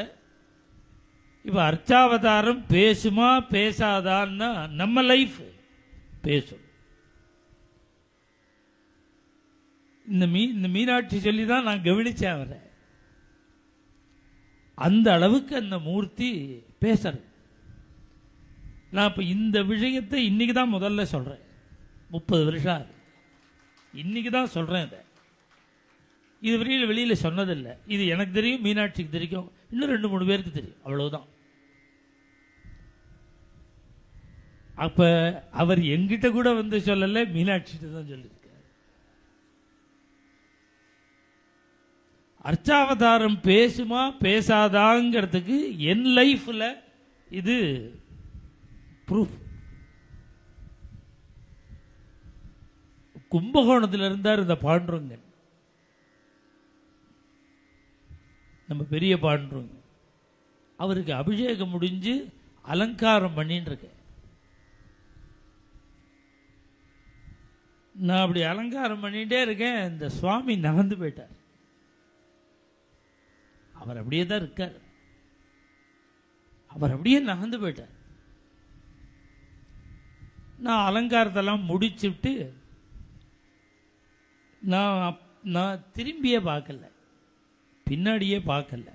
Speaker 1: இப்ப அர்ச்சாவதாரம் பேசுமா பேசாதான்னா நம்ம லைஃப் பேசும். இந்த மீனாட்சி சொல்லி தான் நான் கவனிச்சேன் அவரை. அந்த அளவுக்கு அந்த மூர்த்தி பேசுறது. நான் இப்ப இந்த விஷயத்தை இன்னைக்கு தான் முதல்ல சொல்றேன். 30 வருஷம் இன்னைக்கு தான் சொல்றேன். இதை இதுவரையில் வெளியில் சொன்னதில்லை. இது எனக்கு தெரியும், மீனாட்சிக்கு தெரியும், இன்னும் 2-3 பேருக்கு தெரியும், அவ்வளவுதான். அப்ப அவர் எங்கிட்ட கூட வந்து சொல்லல, மீனாட்சிட்டு தான் சொல்லியிருக்கார். அர்ச்சாவதாரம் பேசுமா பேசாதாங்கிறதுக்கு என் லைஃப்ல இது ப்ரூஃப். கும்பகோணத்தில் இருந்தார் இந்த பாண்டுரங்கன், நம்ம பெரிய பாண்டுரங்கன். அவருக்கு அபிஷேகம் முடிஞ்சு அலங்காரம் பண்ணிட்டு இருக்கேன். நான் அப்படி அலங்காரம் பண்ணிட்டே இருக்கேன். இந்த சுவாமி நகர்ந்து போயிட்டார். அவர் அப்படியே தான் இருக்கார். அவர் அப்படியே நகர்ந்து போயிட்டார். நான் அலங்காரத்தெல்லாம் முடிச்சுட்டு நான் திரும்பியே பார்க்கல, பின்னாடியே பார்க்கல.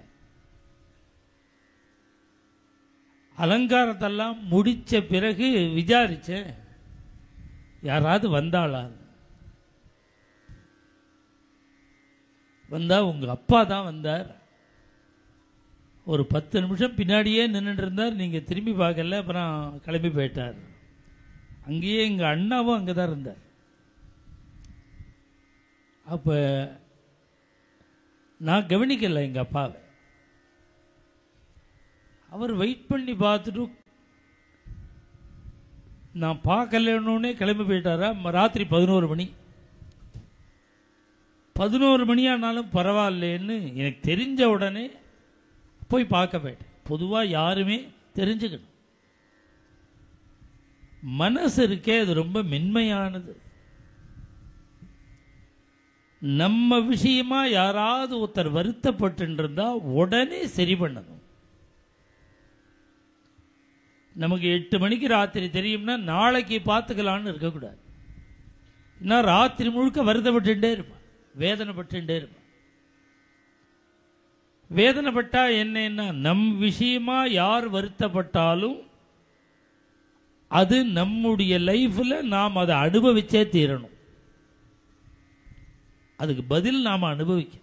Speaker 1: அலங்காரத்தெல்லாம் முடிச்ச பிறகு விசாரிச்சேன், யாராவது வந்தாளான்னு. வந்தா உங்க அப்பா தான் வந்தார். ஒரு 10 நிமிஷம் பின்னாடியே நின்றுட்டு இருந்தார். நீங்க திரும்பி பார்க்கல, அப்புறம் கிளம்பி போயிட்டார். அங்கேயே எங்க அண்ணாவும் அங்கதான் இருந்தார். அப்ப நான் கவனிக்கல எங்க அப்பாவை. அவர் வெயிட் பண்ணி பார்த்துட்டு நான் பார்க்கலன்னே கிளம்பி போயிட்டாரா. ராத்திரி 11 மணி. 11 மணியானாலும் பரவாயில்லைன்னு எனக்கு தெரிஞ்ச உடனே போய் பார்க்க போயிட்டேன். பொதுவாக யாருமே தெரிஞ்சுக்கணும். மனசு இருக்கே, அது ரொம்ப மென்மையானது. நம்ம விஷயமா யாராவது ஒருத்தர் வருத்தப்பட்டு இருந்தா உடனே சரி பண்ணணும். நமக்கு 8 மணிக்கு ராத்திரி தெரியும்னா நாளைக்கு பார்த்துக்கலான்னு இருக்கக்கூடாது. ஏன்னா ராத்திரி முழுக்க வருத்தப்பட்டுட்டே இருப்பான், வேதனைப்பட்டுட்டே இருப்பான். வேதனைப்பட்டா என்னன்னா, நம் விஷயமா யார் வருத்தப்பட்டாலும் அது நம்முடைய லைஃப்ல நாம் அதை அனுபவிச்சே தீரணும். அதுக்கு பதில் நாம் அனுபவிக்க.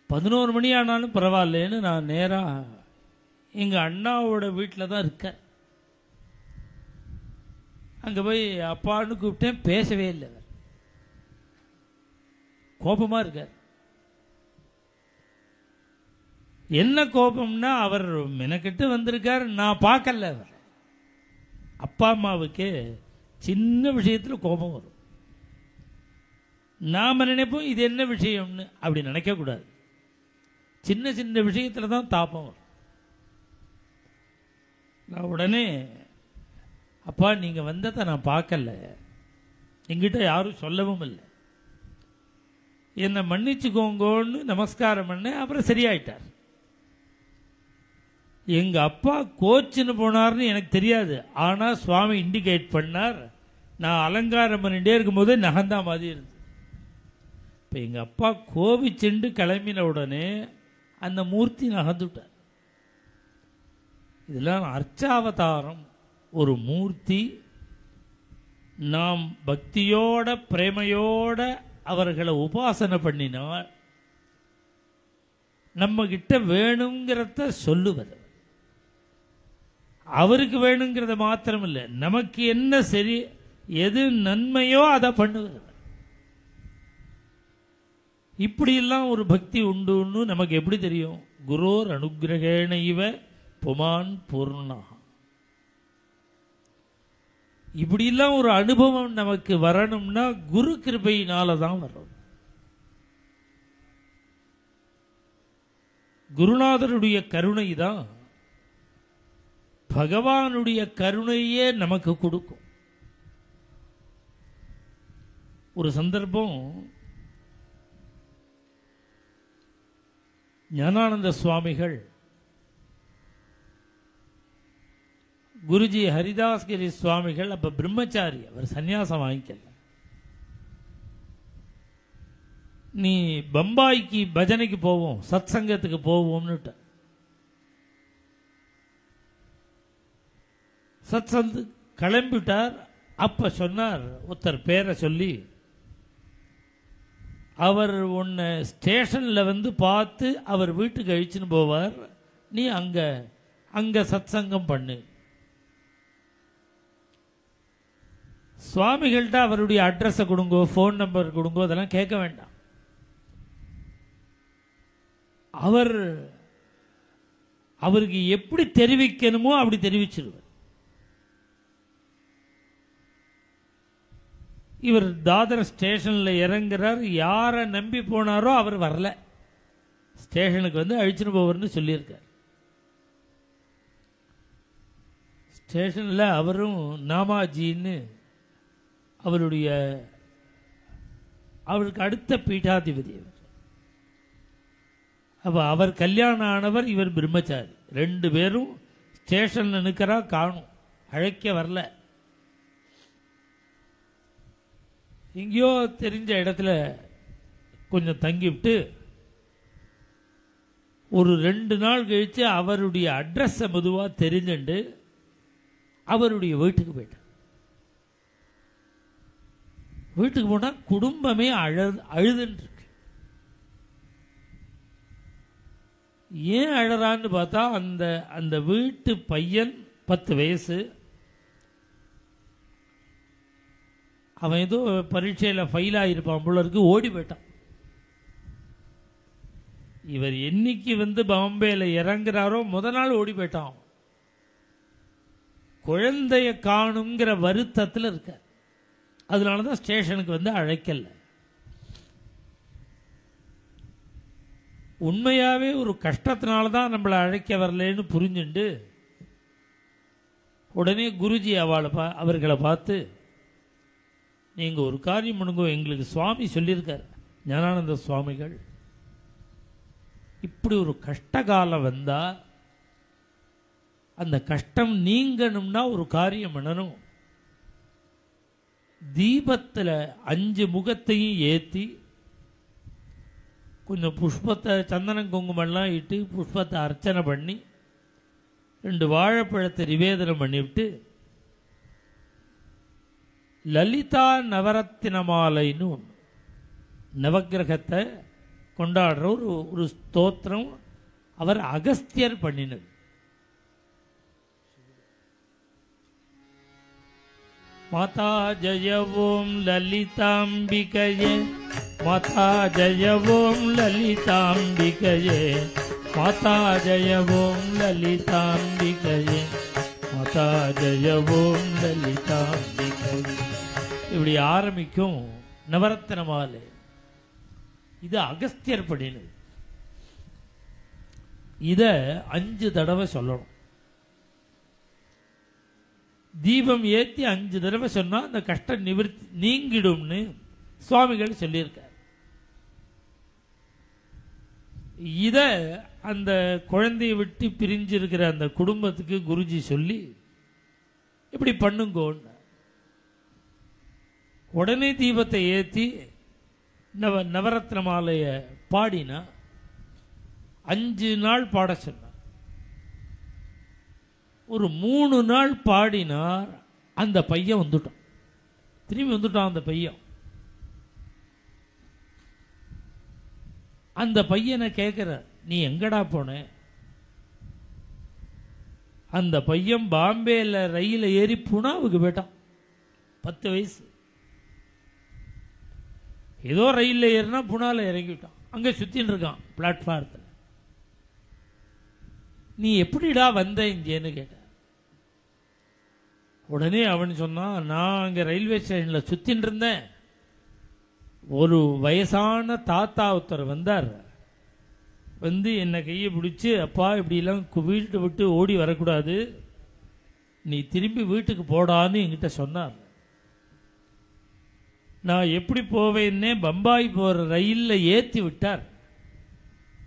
Speaker 1: 11 மணி ஆனாலும் பரவாயில்லன்னு நான் நேராக எங்கள் அண்ணாவோட வீட்டில் தான் இருக்கேன். அங்கே போய் அப்பான்னு கூப்பிட்டேன், பேசவே இல்லை. கோபமாக இருக்கார். என்ன கோபம்னா, அவர் மெனக்கிட்டு வந்திருக்கார், நான் பார்க்கல. அவர் அப்பா அம்மாவுக்கு சின்ன விஷயத்தில் கோபம் வரும். நாம் நினைப்போம் இது என்ன விஷயம்னு, அப்படி நினைக்கக்கூடாது. சின்ன சின்ன விஷயத்தில் தான் தாபம் வரும். நான் உடனே, அப்பா நீங்கள் வந்ததை நான் பார்க்கல, எங்கிட்ட யாரும் சொல்லவும் இல்லை, என்னை மன்னிச்சுக்கோங்கன்னு நமஸ்காரம் பண்ண. அப்புறம் சரியாயிட்டார். எங்கள் அப்பா கோச்சுன்னு போனார்னு எனக்கு தெரியாது, ஆனால் சுவாமி இண்டிகேட் பண்ணார். நான் அலங்காரம் பண்ணிகிட்டே இருக்கும்போதே நகந்தா மாதிரி இருந்தது. இப்போ எங்கள் அப்பா கோபிச்சுண்டு கிளம்பின உடனே அந்த மூர்த்தி நகர்ந்துட்டார். இதெல்லாம் அர்ச்சாவதாரம். ஒரு மூர்த்தி நாம் பக்தியோட பிரேமையோட அவர்களை உபாசனை பண்ணினால் நம்ம கிட்ட வேணுங்கிறத சொல்லுவது. அவருக்கு வேணுங்கிறத மாத்திரம் இல்லை, நமக்கு என்ன சரி எது நன்மையோ அதை பண்ணுவது. இப்படியெல்லாம் ஒரு பக்தி உண்டுன்னு நமக்கு எப்படி தெரியும்? குரோர் அனுகிரகேண இவ புமான் பூர்ணா. இப்படியெல்லாம் ஒரு அனுபவம் நமக்கு வரணும்னா குரு கிருபையினால தான் வரும். குருநாதருடைய கருணை தான் பகவானுடைய கருணையே நமக்கு கொடுக்கும். ஒரு சந்தர்ப்பம் ஞானானந்த சுவாமிகள் குருஜி ஹரிதாஸ்கிரி சுவாமிகள் அப்ப பிரம்மச்சாரி, அவர் சன்னியாசம் வாங்கிக்கல. நீ பம்பாய்க்கு பஜனைக்கு போவோம், சத் சங்கத்துக்கு போவோம்னுட்ட. சத் சந்து கிளம்பிட்டார். அப்ப சொன்னார், ஒருத்தர் பேரை சொல்லி, அவர் உன்னை ஸ்டேஷனில் வந்து பார்த்து அவர் வீட்டுக்கு அழிச்சுன்னு போவார், நீ அங்கே சத் சங்கம் பண்ணு. சுவாமிகள்கிட்ட அவருடைய அட்ரஸை கொடுங்கோ, ஃபோன் நம்பர் கொடுங்கோ, அதெல்லாம் கேட்க வேண்டாம். அவருக்கு எப்படி தெரிவிக்கணுமோ அப்படி தெரிவிச்சிருவார். இவர் தாதர் ஸ்டேஷனில் இறங்குறார். யாரை நம்பி போனாரோ அவர் வரல, ஸ்டேஷனுக்கு வந்து அழிச்சுன்னு போவார்னு சொல்லியிருக்கார். ஸ்டேஷனில் அவரும் நாமாஜின்னு அவருக்கு அடுத்த பீட்டாதிபதி. அப்போ அவர் கல்யாணம் ஆனவர், இவர் பிரம்மச்சாரி. 2 பேரும் ஸ்டேஷனில் நிற்கிறா, காணும், அழைக்க வரல. எங்கேயோ தெரிஞ்ச இடத்துல கொஞ்சம் தங்கிவிட்டு ஒரு 2 நாள் கழித்து அவருடைய அட்ரஸை மெதுவாக தெரிஞ்சுண்டு அவருடைய வீட்டுக்கு போயிட்டார். வீட்டுக்கு போனால் குடும்பமே அழுதுன்னு இருக்கு. ஏன் அழறான்னு பார்த்தா, அந்த வீட்டு பையன் 10 வயசு, அவன் ஏதோ பரீட்சையில் ஃபெயில் ஆகியிருப்பான் போல இருக்கு, ஓடி போயிட்டான். இவர் என்னைக்கு வந்து பாம்பேல இறங்குறாரோ முத நாள் ஓடி போயிட்டான். குழந்தைய காணுங்கிற வருத்தத்தில் இருக்க. அதனால தான் ஸ்டேஷனுக்கு வந்து அழைக்கல. உண்மையாகவே ஒரு கஷ்டத்தினால தான் நம்மளை அழைக்க வரலன்னு புரிஞ்சுண்டு உடனே குருஜி அவர்களை பார்த்து, நீங்கள் ஒரு காரியம் பண்ணுங்க, எங்களுக்கு சுவாமி சொல்லியிருக்கார், ஞானானந்த சுவாமிகள், இப்படி ஒரு கஷ்ட காலம் வந்தால் அந்த கஷ்டம் நீங்கணும்னா ஒரு காரியம் பண்ணணும். தீபத்தில் 5 முகத்தையும் ஏற்றி கொஞ்சம் புஷ்பத்தை சந்தனம் குங்குமம்லாம் இட்டு புஷ்பத்தை அர்ச்சனை பண்ணி 2 வாழைப்பழத்தை நிவேதனம் பண்ணிவிட்டு லலிதா நவரத்தின மாலைன்னு ஒன்று, நவக்கிரகத்தை கொண்டாடுற ஒரு ஸ்தோத்திரம் அவர் அகஸ்தியர் பண்ணினது. மாதா ஜய ஓம் லலிதாம்பிகையே, மாதா ஜய ஓம் லலிதாம்பிகையே, மாதா ஜய ஓம் லலிதாம்பிகையே, மாதா ஜய ஓம் லலிதாம்பிகையே. இப்படி ஆரம்பிக்கும் நவரத்தின மாலை. இது அகஸ்தியர் பண்ணினது. இதை 5 தடவை சொல்லணும். தீபம் ஏற்றி 5 தடவை சொன்னால் அந்த கஷ்டம் நிவர்த்தி நீங்கிடும்னு சுவாமிகள் சொல்லியிருக்கார். இதை அந்த குழந்தையை விட்டு பிரிஞ்சிருக்கிற அந்த குடும்பத்துக்கு குருஜி சொல்லி இப்படி பண்ணுங்கோன்னு உடனே தீபத்தை ஏற்றி நவரத்ன மாலையை பாடினா 5 நாள் பாட சொன்னார். ஒரு 3 நாள் பாடினார். அந்த பையன் வந்துட்டான், திரும்பி வந்துட்டான். அந்த பையன் அந்த பையனை கேட்கிறார், நீ எங்கடா போன? அந்த பையன் பாம்பேல ரயில ஏறி புனாவுக்கு போயிட்டான். 10 வயசு. ஏதோ ரயிலில் ஏறினா புனால இறங்கிவிட்டான். அங்கே சுத்தின்னு இருக்கான் பிளாட்ஃபாரத்தில். நீ எப்படிடா வந்த இங்கேன்னு கேட்ட. உடனே அவன் சொன்னான், நான் அங்கே ரயில்வே ஸ்டேஷனில் சுத்தின்னு இருந்தேன். ஒரு வயசான தாத்தா ஒருத்தர் வந்தார். வந்து என்னை கையை பிடிச்சி, அப்பா இப்படிலாம் வீட்டை விட்டு ஓடி வரக்கூடாது, நீ திரும்பி வீட்டுக்கு போடான்னு என்கிட்ட சொன்னார். நான் எப்படி போவேன்னே பம்பாய் போகிற ரயிலில் ஏற்றி விட்டார்.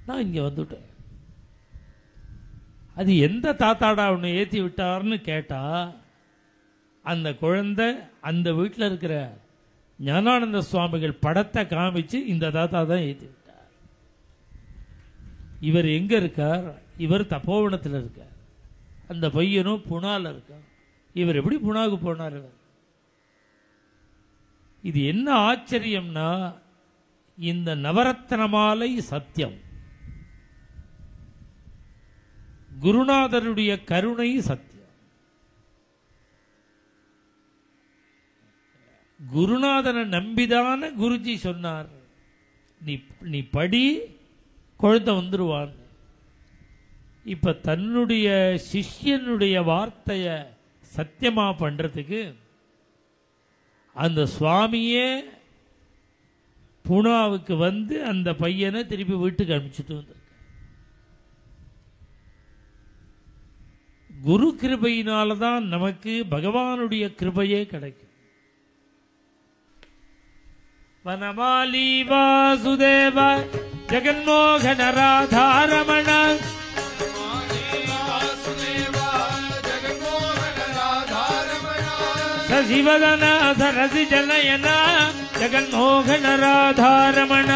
Speaker 1: நான் இங்கே வந்துட்டேன். அது எந்த தாத்தாடா அவனை ஏற்றி விட்டார்னு கேட்டா, அந்த குழந்தை அந்த வீட்டில் இருக்கிற ஞானானந்த சுவாமிகள் படத்தை காமிச்சு இந்த தாத்தா தான் ஏற்றி விட்டார். இவர் எங்கே இருக்கார்? இவர் தப்போவனத்தில் இருக்கார். அந்த பையனும் புனால இருக்கார். இவர் எப்படி புனாவுக்கு போனார்? இது என்ன ஆச்சரியம்னா, இந்த நவரத்ன மாலை சத்தியம், குருநாதருடைய கருணை சத்தியம். குருநாதனை நம்பிதான குருஜி சொன்னார், நீ படி, குழந்தை வந்துருவான். இப்ப தன்னுடைய சிஷ்யனுடைய வார்த்தைய சத்தியமா பண்றதுக்கு அந்த சுவாமியே புனாவுக்கு வந்து அந்த பையனை திருப்பி வீட்டுக்கு அனுப்பிச்சுட்டு வந்திருக்க. குரு கிருபையினால்தான் நமக்கு பகவானுடைய கிருபையே கிடைக்கும். வனமாலி வாசுதேவ ஜெகன்மோகன ராதாரமண சசிவதன சரசி ஜனயன ஜெகன்மோகன ராதாரமண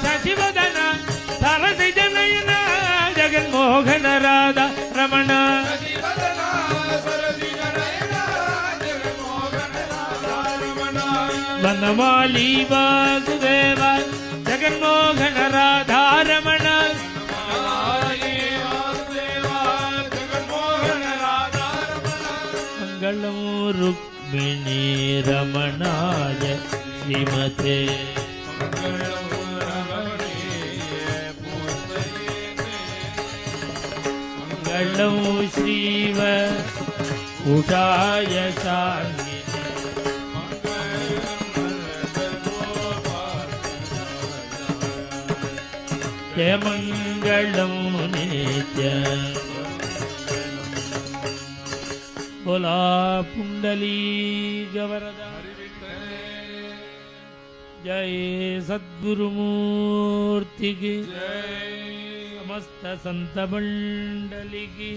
Speaker 1: சசிவதன சரசி ஜனயன ஜெகன்மோகன ராதாரமண வனமாலி வாசுதேவ ஜெகன்மோகன ராதாரமண மங்களம் ருக்மிணி ரமணாய ஸ்ரீமதே மங்களம் ஸ்ரீவ உஷாய சாந்தி மங்களம் நித்ய बोला पुंडली गवरदा जय सद्गुरुमूर्ति की
Speaker 2: जय
Speaker 1: समस्त संत मंडली की